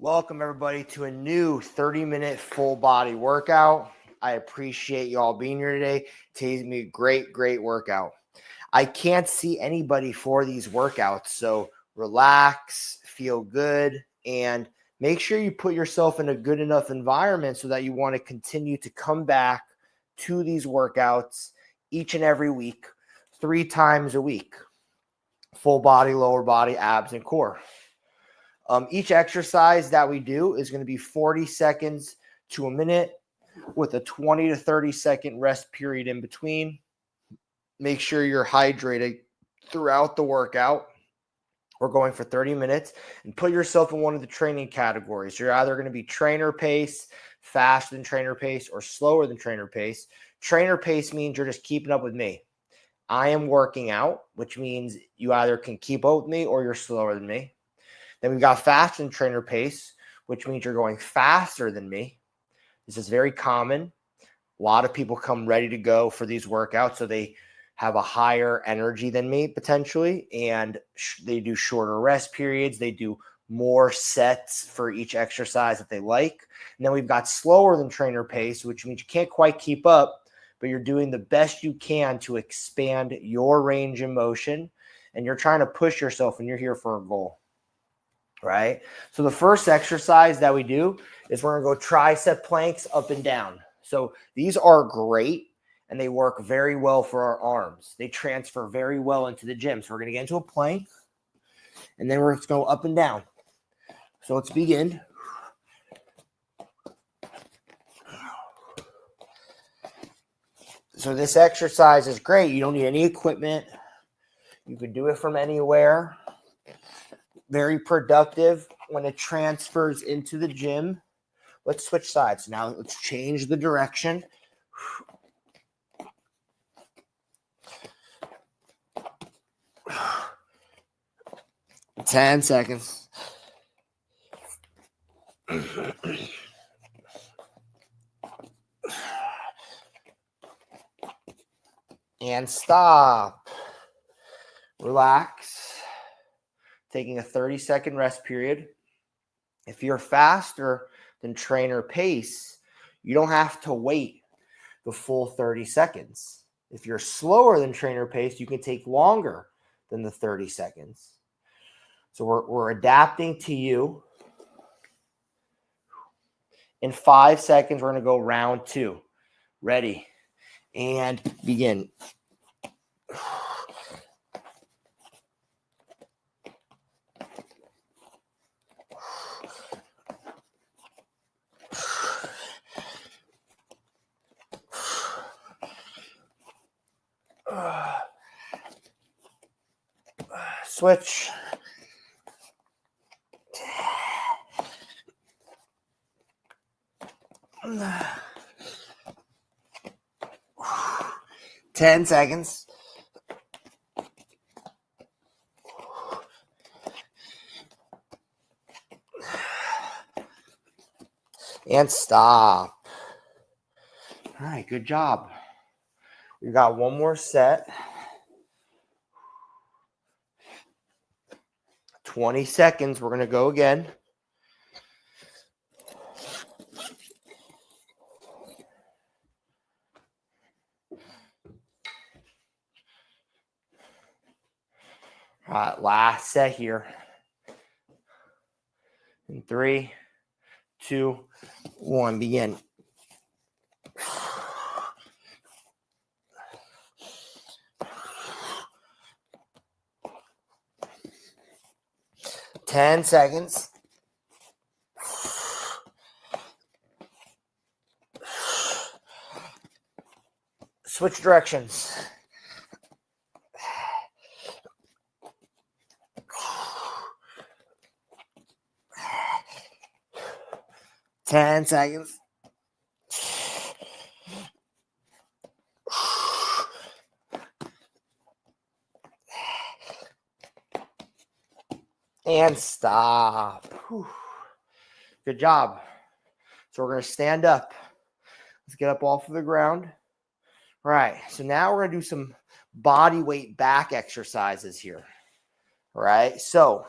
Welcome everybody to a new 30-minute full body workout. I appreciate you all being here today. Today's gonna be a great workout. I can't see anybody for these workouts, so relax, feel good, and make sure you put yourself in a good enough environment so that you want to continue to come back to these workouts each and every week, 3 times a week. Full body, lower body, abs, and core. Each exercise that we do is going to be 40 seconds to a minute with a 20 to 30 second rest period in between. Make sure you're hydrated throughout the workout. We're going for 30 minutes and put yourself in one of the training categories. You're either going to be trainer pace, faster than trainer pace, or slower than trainer pace. Trainer pace means you're just keeping up with me. I am working out, which means you either can keep up with me or you're slower than me. Then we've got faster than trainer pace, which means you're going faster than me. This is very common. A lot of people come ready to go for these workouts, so they have a higher energy than me potentially, and they do shorter rest periods. They do more sets for each exercise that they like. And then we've got slower than trainer pace, which means you can't quite keep up, but you're doing the best you can to expand your range of motion, and you're trying to push yourself, and you're here for a goal. Right? So the first exercise that we do is we're going to go tricep planks up and down. So these are great and they work very well for our arms. They transfer very well into the gym. So we're going to get into a plank and then we're going to go up and down. So let's begin. So this exercise is great. You don't need any equipment. You can do it from anywhere. Very productive when it transfers into the gym. Let's switch sides. Now let's change the direction. 10 seconds. And stop. Relax. Taking a 30-second rest period. If you're faster than trainer pace, you don't have to wait the full 30 seconds. If you're slower than trainer pace, you can take longer than the 30 seconds. So we're adapting to you. In 5 seconds, we're going to go round 2. Ready? And begin. Switch. Ten seconds. And stop. All right, good job. We've got one more set. 20 seconds. We're going to go again. All right, last set here. In 3, 2, 1, begin. Ten seconds. Switch directions. Ten seconds. And stop. Whew. Good job. So we're going to stand up. Let's get up off of the ground. All right. So now we're going to do some body weight back exercises here. All right. So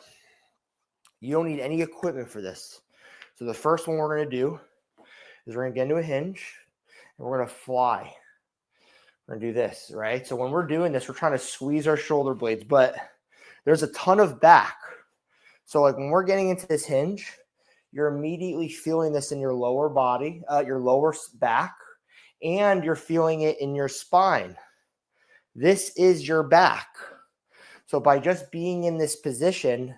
you don't need any equipment for this. So the first one we're going to do is we're going to get into a hinge and we're going to fly. We're going to do this, right? So when we're doing this, we're trying to squeeze our shoulder blades, but there's a ton of back. So like when we're getting into this hinge, you're immediately feeling this in your lower body, your lower back, and you're feeling it in your spine. This is your back. So by just being in this position,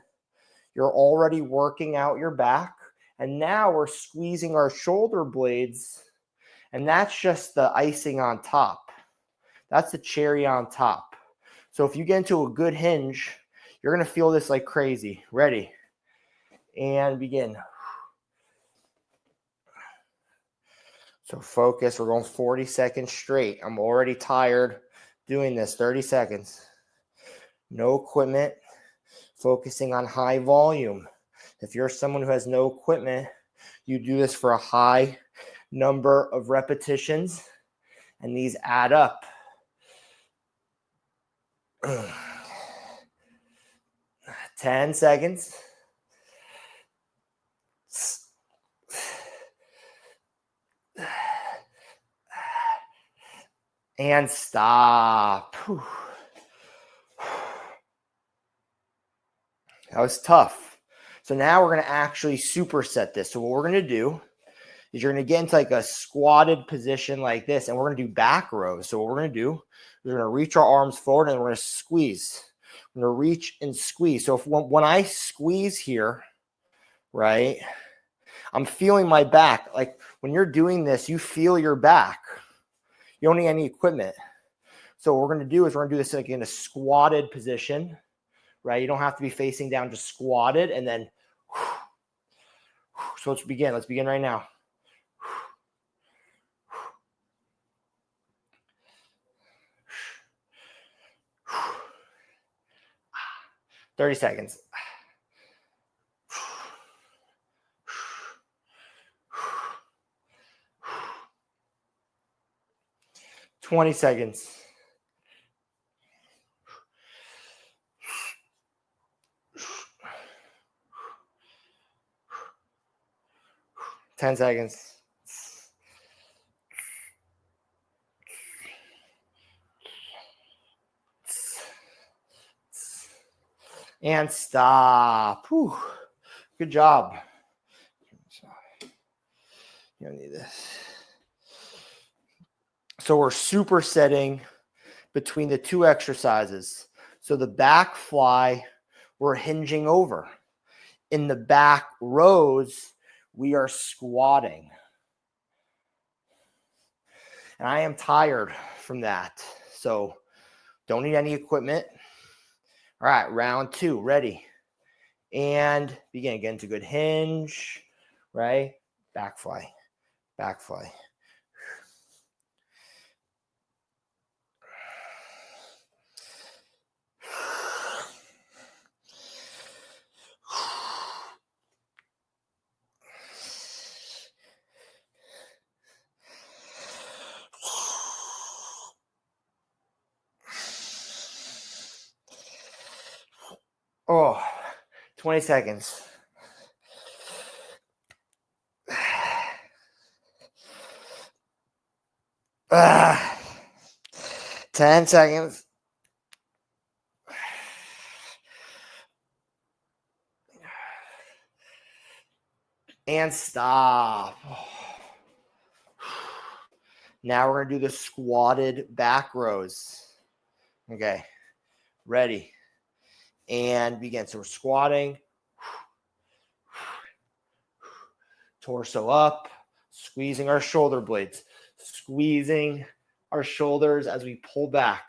you're already working out your back. And now we're squeezing our shoulder blades. And that's just the icing on top. That's the cherry on top. So if you get into a good hinge, you're going to feel this like crazy. Ready? And begin. So focus. We're going 40 seconds straight. I'm already tired doing this. 30 seconds. No equipment. Focusing on high volume. If you're someone who has no equipment, you do this for a high number of repetitions, and these add up. 10 seconds. And stop. Whew. That was tough. So now we're going to actually superset this. So what we're going to do is you're going to get into like a squatted position like this, and we're going to do back rows. So what we're going to do is we're going to reach our arms forward and we're going to squeeze. We're going to reach and squeeze. So when I squeeze here, right, I'm feeling my back. Like when you're doing this, you feel your back. You don't need any equipment. So what we're going to do is we're going to do this like in a squatted position, right? You don't have to be facing down, just squatted, and then so let's begin. Let's begin right now. 30 seconds. 20 seconds. 10 seconds. And stop. Whew. Good job. You don't need this. So we're supersetting between the two exercises. So the back fly, we're hinging over. In the back rows, we are squatting. And I am tired from that. So don't need any equipment. All right, round 2, ready. And begin. Get into good hinge, right? Back fly, back fly. Oh, 20 seconds. 10 seconds. And stop. Now we're going to do the squatted back rows. Okay, ready. And begin. So we're squatting. Torso up. Squeezing our shoulder blades. Squeezing our shoulders as we pull back.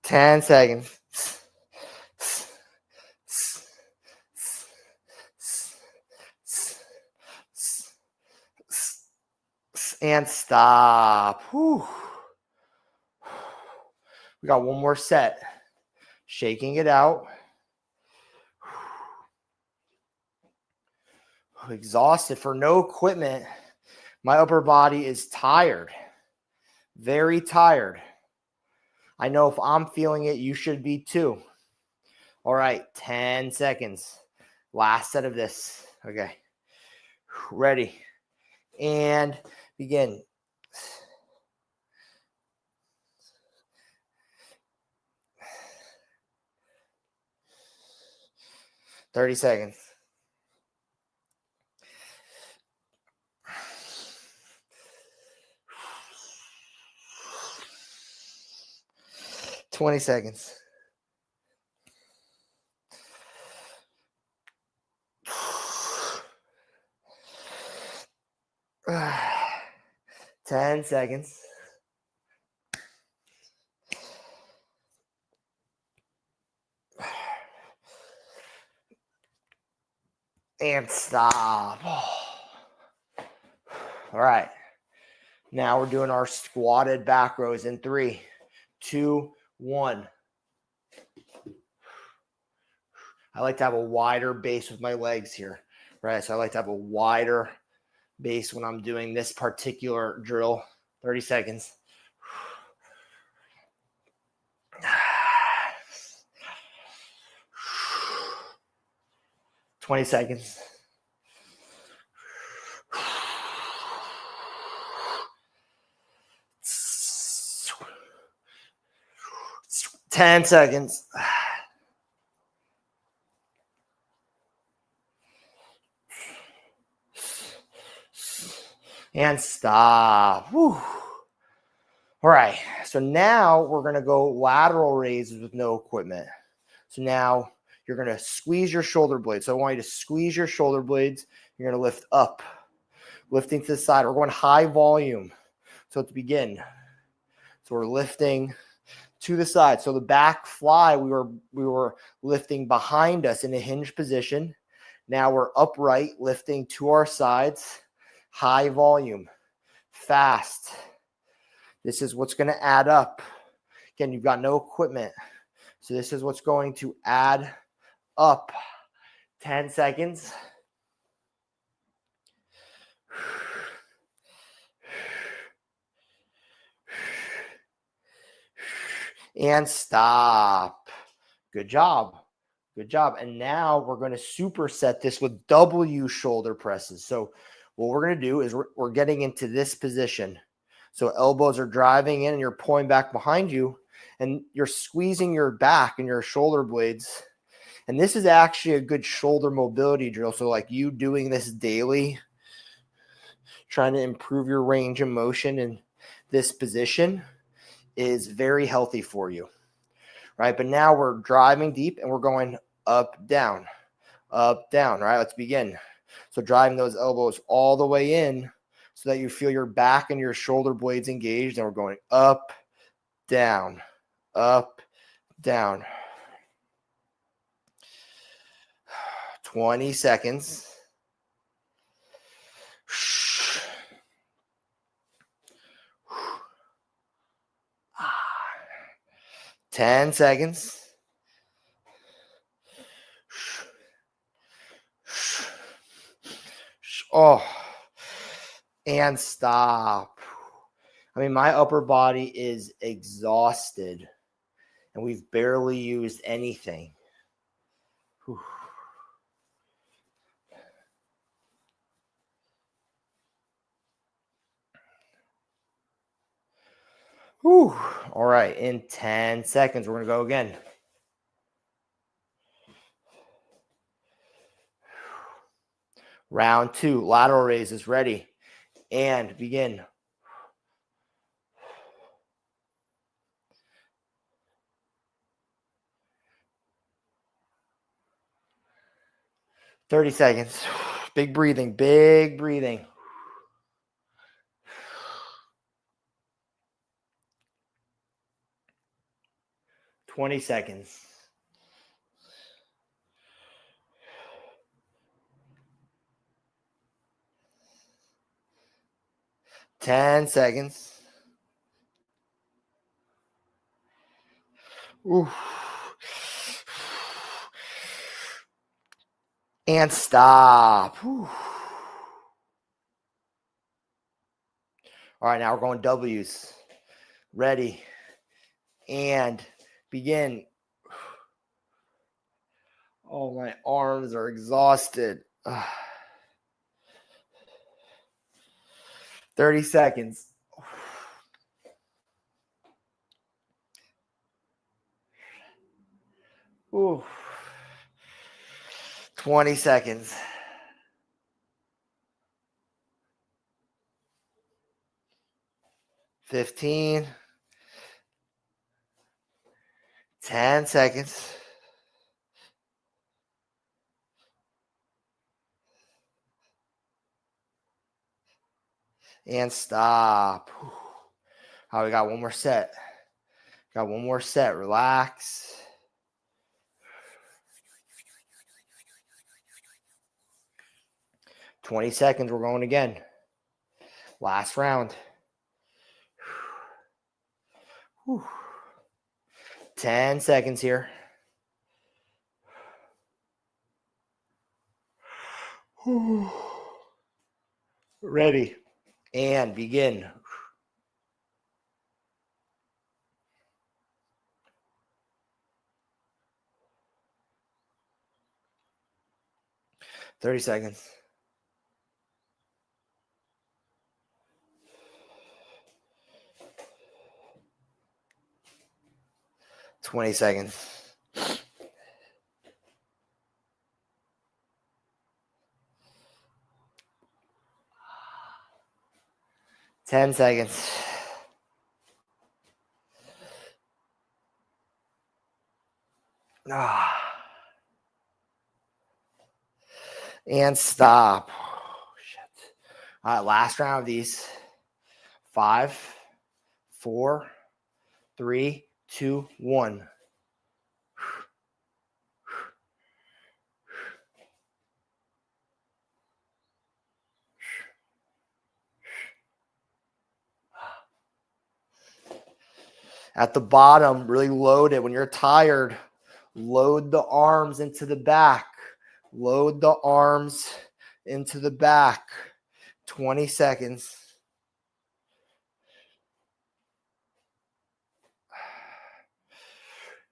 Ten seconds. And stop. Whew. We got one more set. Shaking it out. Exhausted for no equipment. My upper body is tired, very tired. I know if I'm feeling it, you should be too. All right, 10 seconds. Last set of this. Okay, ready. And begin. $30 seconds. $20 seconds. $10 seconds. And stop. All right. Now we're doing our squatted back rows in 3, 2, 1. I like to have a wider base with my legs here, right? So I like to have a wider base when I'm doing this particular drill. 30 seconds. 20 seconds. 10 seconds. And stop. Whew. All right. So now we're going to go lateral raises with no equipment. So now you're going to squeeze your shoulder blades. So I want you to squeeze your shoulder blades. You're going to lift up, lifting to the side. We're going high volume. So to begin, so we're lifting to the side. So the back fly, we were lifting behind us in a hinge position. Now we're upright, lifting to our sides, high volume, fast. This is what's going to add up. Again, you've got no equipment. So this is what's going to add up. 10 seconds. And stop. Good job. Good job. And now we're going to superset this with W shoulder presses. So what we're going to do is we're getting into this position. So elbows are driving in and you're pulling back behind you and you're squeezing your back and your shoulder blades. And this is actually a good shoulder mobility drill. So like you doing this daily, trying to improve your range of motion in this position is very healthy for you, right? But now we're driving deep and we're going up, down, right? Let's begin. So driving those elbows all the way in so that you feel your back and your shoulder blades engaged. And we're going up, down, up, down. 20 seconds. 10 seconds. Oh, and stop. I mean, my upper body is exhausted and we've barely used anything. Whew. Whew. All right, in 10 seconds, we're going to go again. Round 2, lateral raises, ready, and begin. $30 seconds. Big breathing, big breathing. 20 seconds. 10 seconds. Ooh. And stop. Ooh. All right, now we're going W's. Ready and begin. Oh, my arms are exhausted. 30 seconds. Ooh. 20 seconds. 15. 10 seconds. And stop. All right, we got one more set. Got one more set. Relax. $20 seconds. We're going again. Last round. 10 seconds here. Ready. And begin. $30 seconds. 20 seconds. 10 seconds. And stop. Shit. All right, last round of these. 5, 4, 3, 2, 1. At the bottom, really load it. When you're tired, load the arms into the back. Load the arms into the back. 20 seconds.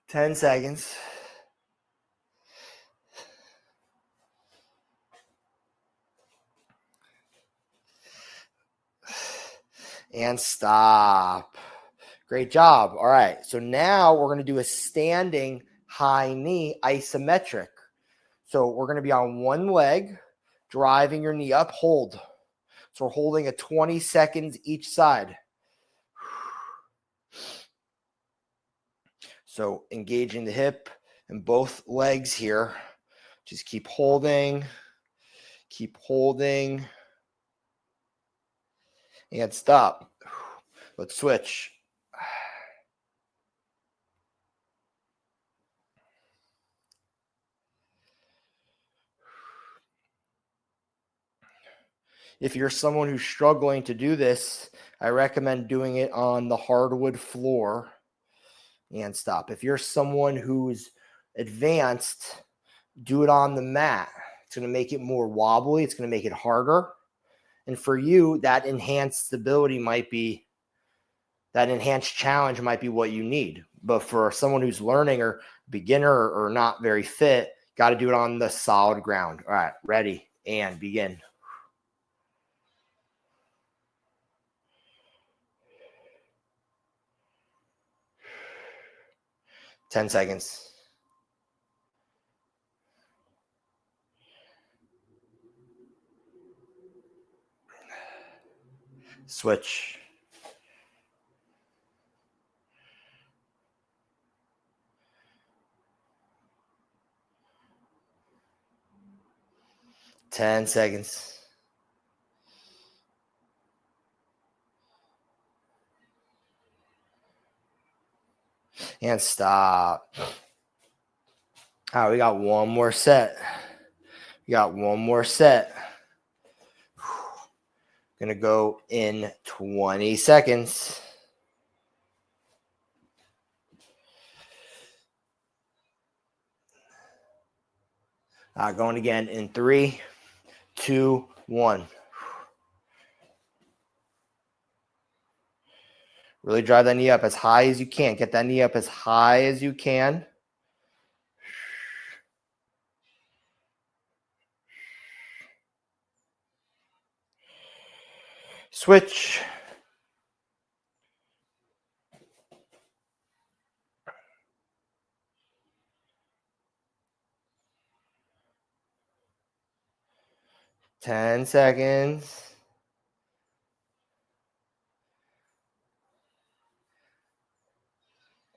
10 seconds. And stop. Great job. All right. So now we're going to do a standing high knee isometric. So we're going to be on one leg, driving your knee up, hold. So we're holding at 20 seconds each side. So engaging the hip and both legs here. Just keep holding, and stop. Let's switch. If you're someone who's struggling to do this, I recommend doing it on the hardwood floor and stop. If you're someone who's advanced, do it on the mat. It's going to make it more wobbly. It's going to make it harder. And for you, that enhanced stability might be, that enhanced challenge might be what you need. But for someone who's learning or beginner or not very fit, got to do it on the solid ground. All right, ready and begin. 10 seconds. Switch. Ten seconds. And stop. All right, we got one more set. Gonna go in 20 seconds. Going again in 3, 2, 1. Really drive that knee up as high as you can. Get that knee up as high as you can. Switch. Ten seconds.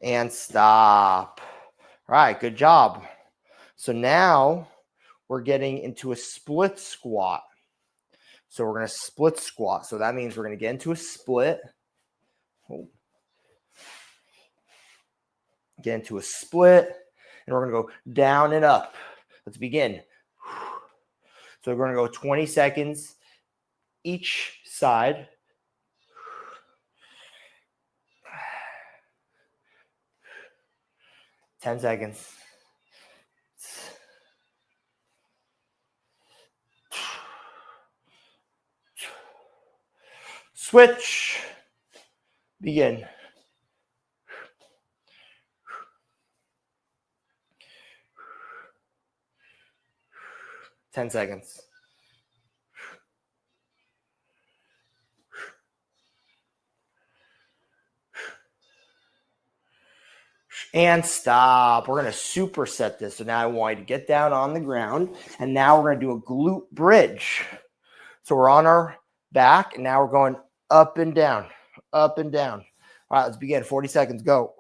And stop. All right, good job. So now we're getting into a split squat. So we're going to split squat. So that means we're going to get into a split. Get into a split. And we're going to go down and up. Let's begin. So we're going to go 20 seconds each side. Ten seconds. Switch. Begin. Ten seconds. And stop. We're going to superset this. So now I want you to get down on the ground. And now we're going to do a glute bridge. So we're on our back. And now we're going up and down. Up and down. All right, let's begin. 40 seconds. Go.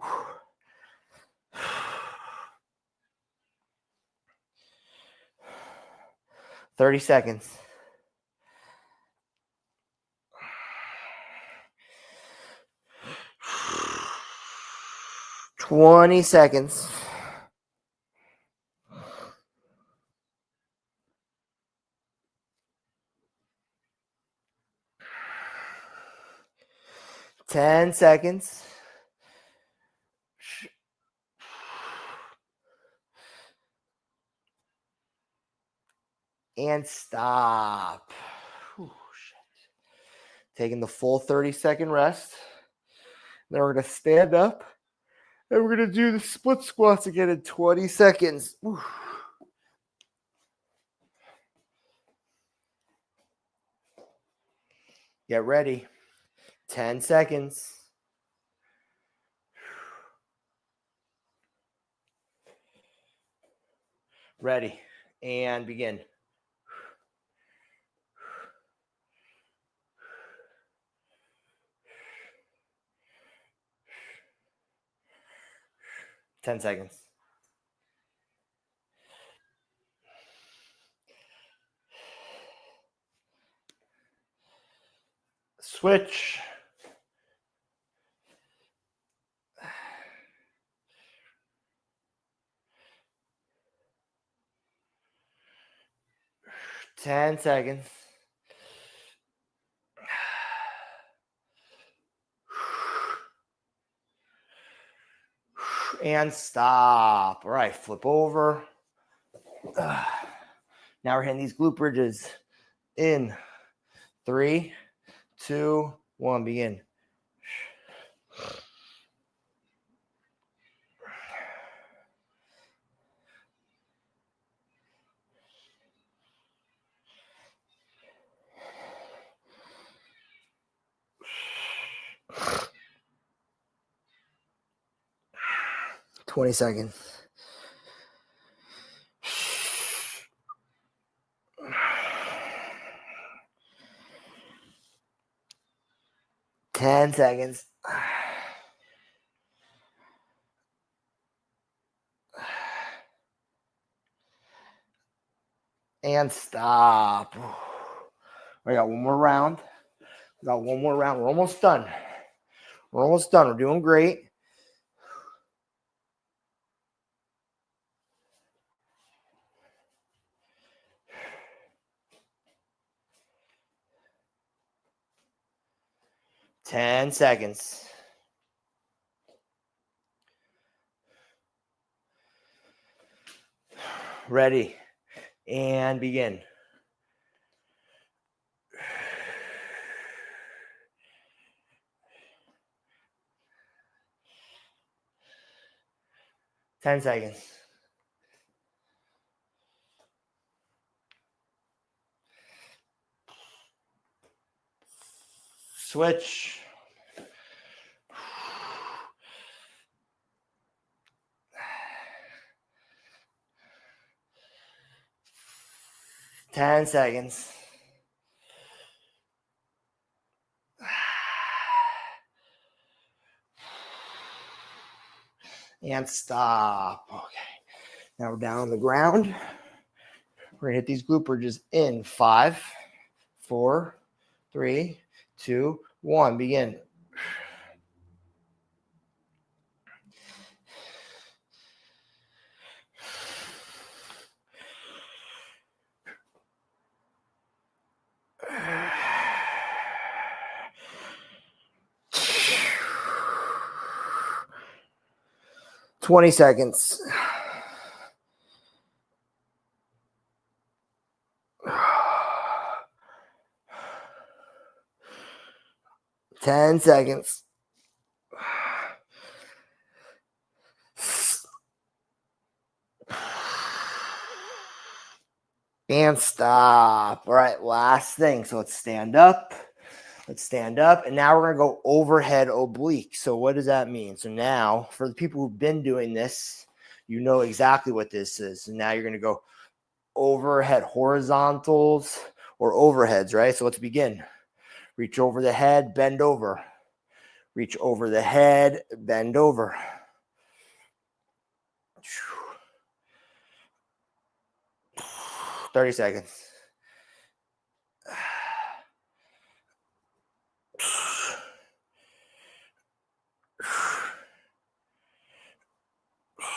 30 seconds. 20 seconds. 10 seconds. And stop. Whew, shit. Taking the full 30-second rest. Then we're going to stand up. And we're going to do the split squats again in 20 seconds. Whew. Get ready. 10 seconds. Ready. And begin. 10 seconds. Switch. Ten seconds. And stop. All right, flip over. Now we're hitting these glute bridges. In 3, 2, 1, begin. Twenty seconds. 10 seconds. And stop. We got one more round. We're almost done. We're doing great. Ten seconds. Ready. And begin. 10 seconds. Switch. Ten seconds. And stop. Okay. Now we're down on the ground. We're going to hit these glute bridges in 5, 4, 3, 2, 1. Begin. Twenty seconds. 10 seconds. And stop. All right, last thing. So let's stand up. Let's stand up. And now we're going to go overhead oblique. So what does that mean? So now, for the people who've been doing this, you know exactly what this is. So now you're going to go overhead horizontals or overheads, right? So let's begin. Reach over the head, bend over. Reach over the head, bend over. 30 seconds.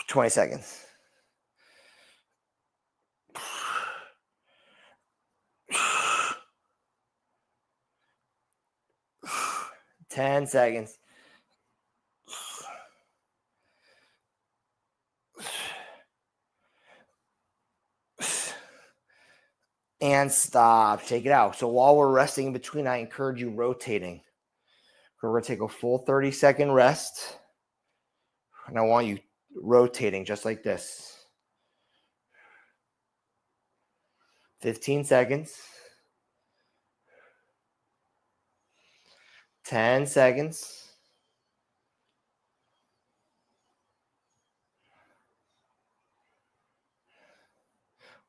20 seconds. 10 seconds. And stop. Take it out. So while we're resting in between, I encourage you rotating. We're going to take a full 30-second rest. And I want you rotating just like this. 15 seconds. 10 seconds.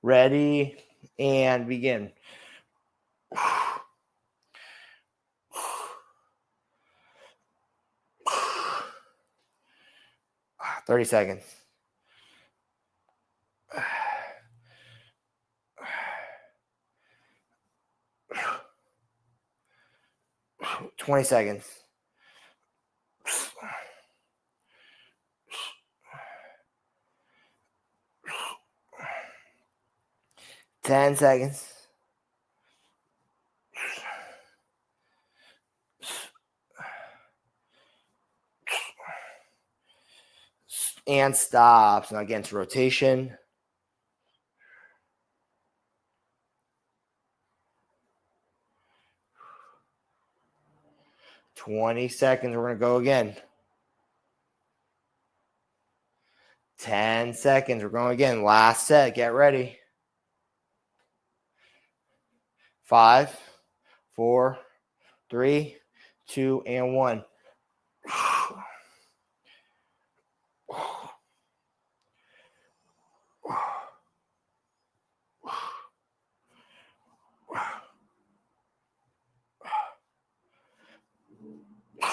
Ready and begin. 30 seconds. 20 seconds. 10 seconds. And stop. So now against rotation. 20 seconds. We're going to go again. 10 seconds. We're going again. Last set. Get ready. 5, 4, 3, 2, and 1.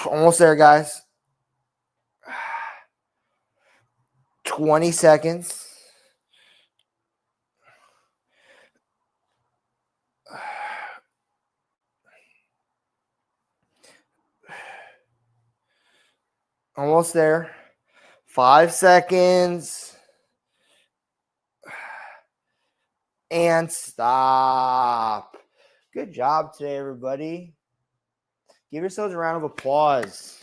Almost there, guys. 20 seconds. Almost there. 5 seconds. And stop. Good job today, everybody. Give yourselves a round of applause.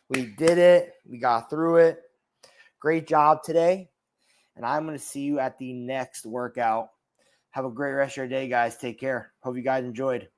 We did it. We got through it. Great job today. And I'm going to see you at the next workout. Have a great rest of your day, guys. Take care. Hope you guys enjoyed.